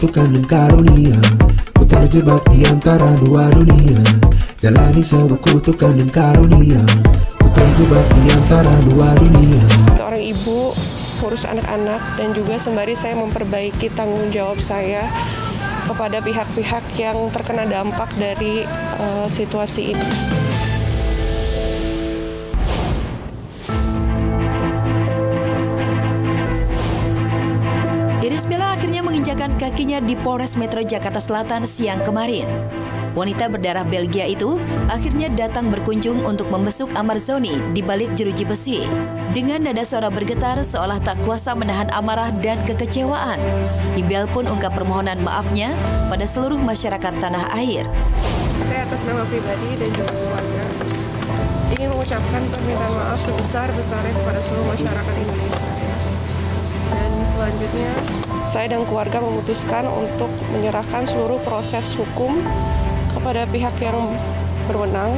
Tuhan dan karunia, ku terjebak di antara dua dunia. Jalani sebuah kutukan dan karunia, ku terjebak di antara dua dunia. Seorang ibu, urus anak-anak, dan juga sembari saya memperbaiki tanggung jawab saya kepada pihak-pihak yang terkena dampak dari situasi ini. Irish Bella akhirnya menginjakan kakinya di Polres Metro Jakarta Selatan siang kemarin. Wanita berdarah Belgia itu akhirnya datang berkunjung untuk membesuk Amarzoni di balik jeruji besi. Dengan nada suara bergetar seolah tak kuasa menahan amarah dan kekecewaan, Ibel pun ungkap permohonan maafnya pada seluruh masyarakat tanah air. Saya atas nama pribadi dan juga keluarga ingin mengucapkan permintaan maaf sebesar-besarnya kepada seluruh masyarakat Indonesia. Dan selanjutnya, saya dan keluarga memutuskan untuk menyerahkan seluruh proses hukum kepada pihak yang berwenang.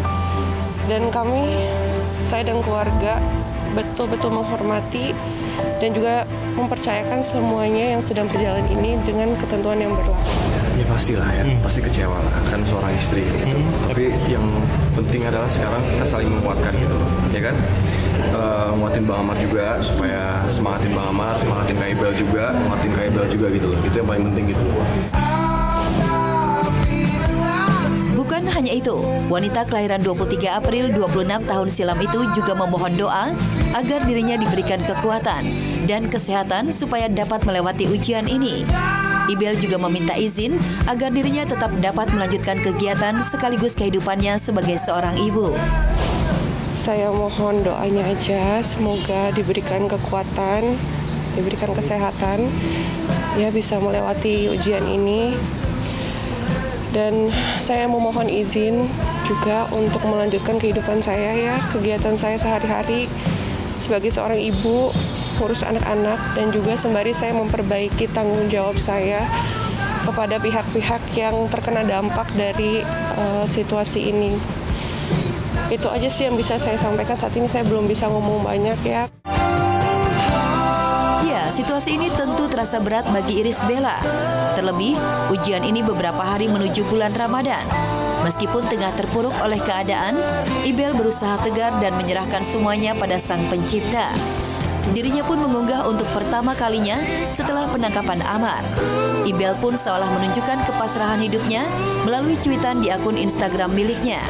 Dan saya dan keluarga betul-betul menghormati dan juga mempercayakan semuanya yang sedang berjalan ini dengan ketentuan yang berlaku. Ya pastilah ya, pasti kecewa lah, kan seorang istri gitu. Tapi yang penting adalah sekarang kita saling menguatkan gitu loh, ya kan? Nguatin Bang Amar juga, supaya semangatin Bang Amar, semangatin Kak Ibel juga, nguatin Kak Ibel juga gitu loh. Itu yang paling penting gitu loh. Bukan hanya itu, wanita kelahiran 23 April 26 tahun silam itu juga memohon doa agar dirinya diberikan kekuatan dan kesehatan supaya dapat melewati ujian ini. Ibel juga meminta izin agar dirinya tetap dapat melanjutkan kegiatan sekaligus kehidupannya sebagai seorang ibu. Saya mohon doanya aja, semoga diberikan kekuatan, diberikan kesehatan, ya bisa melewati ujian ini. Dan saya memohon izin juga untuk melanjutkan kehidupan saya ya, kegiatan saya sehari-hari sebagai seorang ibu, urus anak-anak, dan juga sembari saya memperbaiki tanggung jawab saya kepada pihak-pihak yang terkena dampak dari situasi ini. Itu aja sih yang bisa saya sampaikan saat ini, saya belum bisa ngomong banyak ya. Ya, situasi ini tentu terasa berat bagi Irish Bella. Terlebih, ujian ini beberapa hari menuju bulan Ramadan. Meskipun tengah terpuruk oleh keadaan, Ibel berusaha tegar dan menyerahkan semuanya pada Sang Pencipta. Dirinya pun mengunggah untuk pertama kalinya setelah penangkapan Amar. Ibel pun seolah menunjukkan kepasrahan hidupnya melalui cuitan di akun Instagram miliknya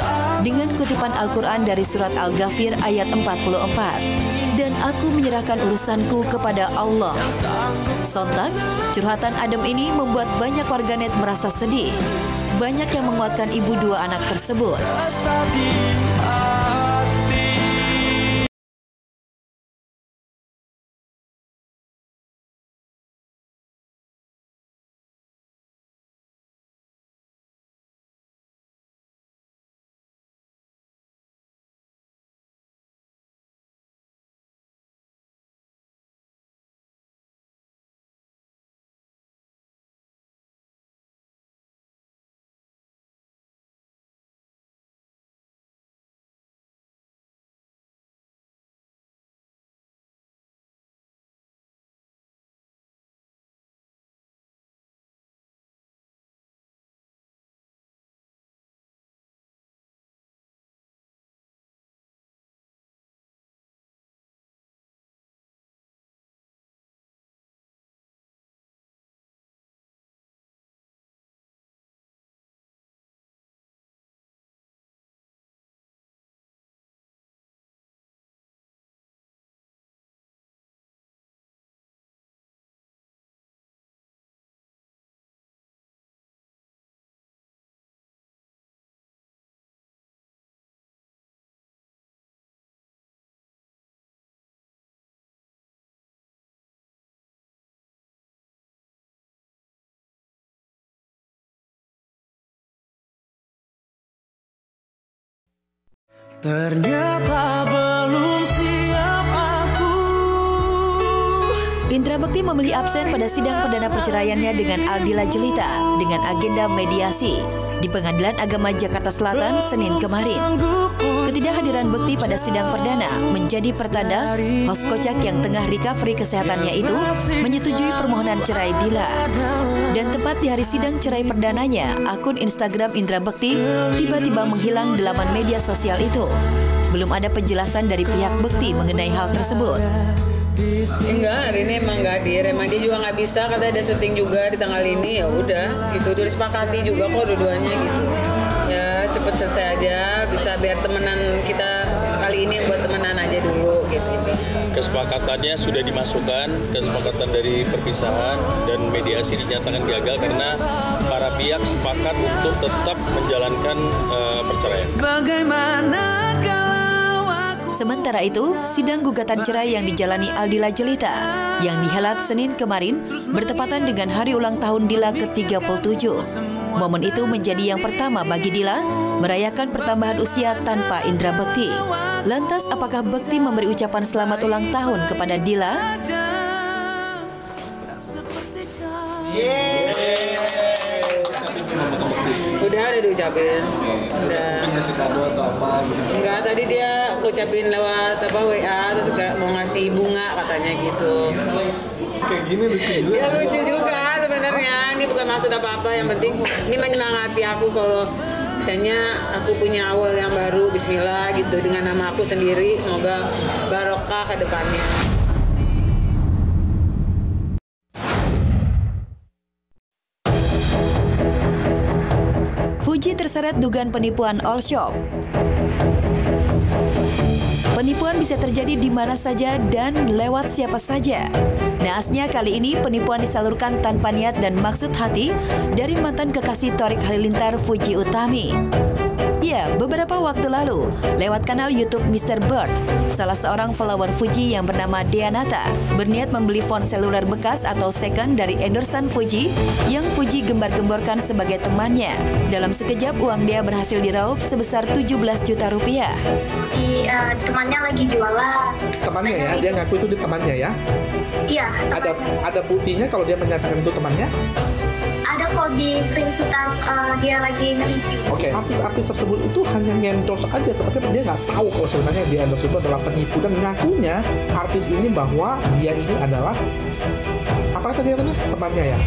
dengan kutipan Al-Quran dari surat Al-Ghafir ayat 44. Dan aku menyerahkan urusanku kepada Allah. Sontak, curhatan Adem ini membuat banyak warganet merasa sedih. Banyak yang menguatkan ibu dua anak tersebut. Ternyata belum siap aku. Indra Bekti Bukti memilih absen pada sidang perdana perceraiannya dengan Aldila Jelita dengan agenda mediasi di Pengadilan Agama Jakarta Selatan Senin kemarin. Ketidakhadiran Bukti pada sidang perdana menjadi pertanda host kocak yang tengah recovery kesehatannya itu menyetujui permohonan cerai Dila. Dan tepat di hari sidang cerai perdananya, akun Instagram Indra Bekti tiba-tiba menghilang di laman media sosial itu. Belum ada penjelasan dari pihak Bekti mengenai hal tersebut. Enggak, hari ini emang nggak hadir. Emang dia juga nggak bisa, katanya ada syuting juga di tanggal ini. Ya udah, gitu. Udah disepakati juga kok dua-duanya gitu. Ya cepet selesai aja, bisa biar temenan kita kali ini buat temenan aja dulu gitu. Kesepakatannya sudah dimasukkan, kesepakatan dari perpisahan dan mediasi dinyatakan gagal karena para pihak sepakat untuk tetap menjalankan perceraian. Sementara itu, sidang gugatan cerai yang dijalani Aldila Jelita yang dihelat Senin kemarin bertepatan dengan hari ulang tahun Dila ke-37. Momen itu menjadi yang pertama bagi Dila merayakan pertambahan usia tanpa Indra Bekti. Lantas, apakah Bekti memberi ucapan selamat ulang tahun kepada Dila? Udah diucapin. Udah. Enggak, tadi dia ucapin lewat WA terus juga mau ngasih bunga katanya gitu. Kayak gini lucu juga. Ya lucu juga sebenarnya. Ini bukan maksud apa-apa, yang penting ini menyemangati aku kalau katanya aku punya awal yang baru, bismillah gitu, dengan nama aku sendiri, semoga barokah ke depannya. Fuji terseret dugaan penipuan all shop. Penipuan bisa terjadi di mana saja dan lewat siapa saja. Naasnya kali ini penipuan disalurkan tanpa niat dan maksud hati dari mantan kekasih Thorik Halilintar, Fuji Utami. Ya, beberapa waktu lalu, lewat kanal YouTube Mr. Bird, salah seorang follower Fuji yang bernama Deanata berniat membeli phone seluler bekas atau second dari endorsan Fuji yang Fuji gembar-gemborkan sebagai temannya. Dalam sekejap, uang dia berhasil diraup sebesar 17 juta rupiah. Temannya lagi jualan. Temannya ya? Dia ngaku itu di temannya ya? Iya. Ada buktinya kalau dia menyatakan itu temannya? Ada kok di screenshotan dia lagi nge-review. Oke, artis-artis tersebut itu hanya ngendorse aja, tapi dia nggak tahu kalau sebenarnya dia endorse itu adalah penipu, dan ngakunya artis ini bahwa dia ini adalah apa tadi namanya? Temannya ya.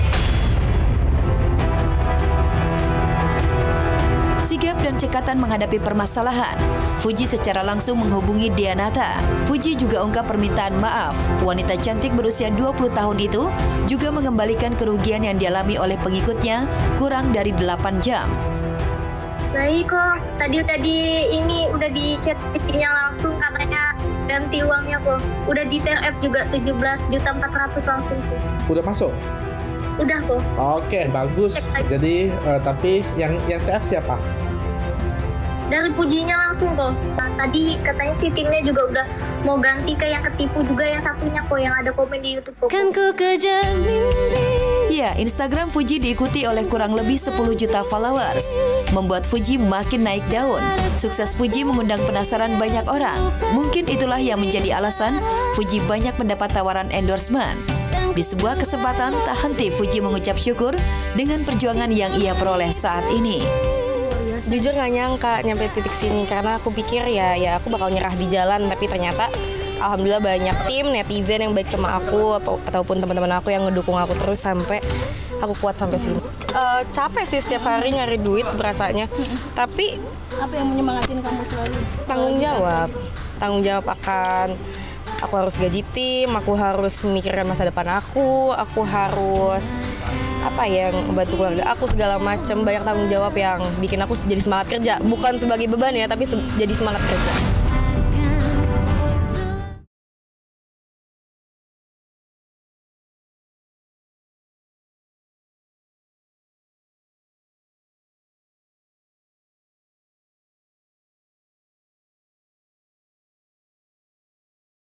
Sigap dan cekatan menghadapi permasalahan, Fuji secara langsung menghubungi Deanata. Fuji juga ungkap permintaan maaf. Wanita cantik berusia 20 tahun itu juga mengembalikan kerugian yang dialami oleh pengikutnya kurang dari 8 jam. Baik kok, tadi ini udah di chat langsung, katanya ganti uangnya kok. Udah di TRF juga 17.400.000 langsung kok. Udah masuk? Udah kok. Oke, bagus. Jadi tapi yang TF siapa? Dari Fujinya langsung kok. Nah, tadi katanya sih timnya juga udah mau ganti ke yang ketipu juga, yang satunya kok yang ada komen di YouTube kok. Kan ku kejar mimpi. Ya, Instagram Fuji diikuti oleh kurang lebih 10 juta followers, membuat Fuji makin naik daun. Sukses Fuji mengundang penasaran banyak orang. Mungkin itulah yang menjadi alasan Fuji banyak mendapat tawaran endorsement. Di sebuah kesempatan, tak henti Fuji mengucap syukur dengan perjuangan yang ia peroleh saat ini. Jujur gak nyangka nyampe titik sini, karena aku pikir ya aku bakal nyerah di jalan, tapi ternyata alhamdulillah banyak tim netizen yang baik sama aku ataupun teman-teman aku yang ngedukung aku terus sampai aku kuat sampai sini. Capek sih setiap hari nyari duit berasanya, tapi apa yang menyemangatin kamu selalu? Tanggung jawab akan aku harus gaji tim, aku harus memikirkan masa depan aku harus membantu keluarga aku segala macam, banyak tanggung jawab yang bikin aku jadi semangat kerja, bukan sebagai beban ya, tapi jadi semangat kerja.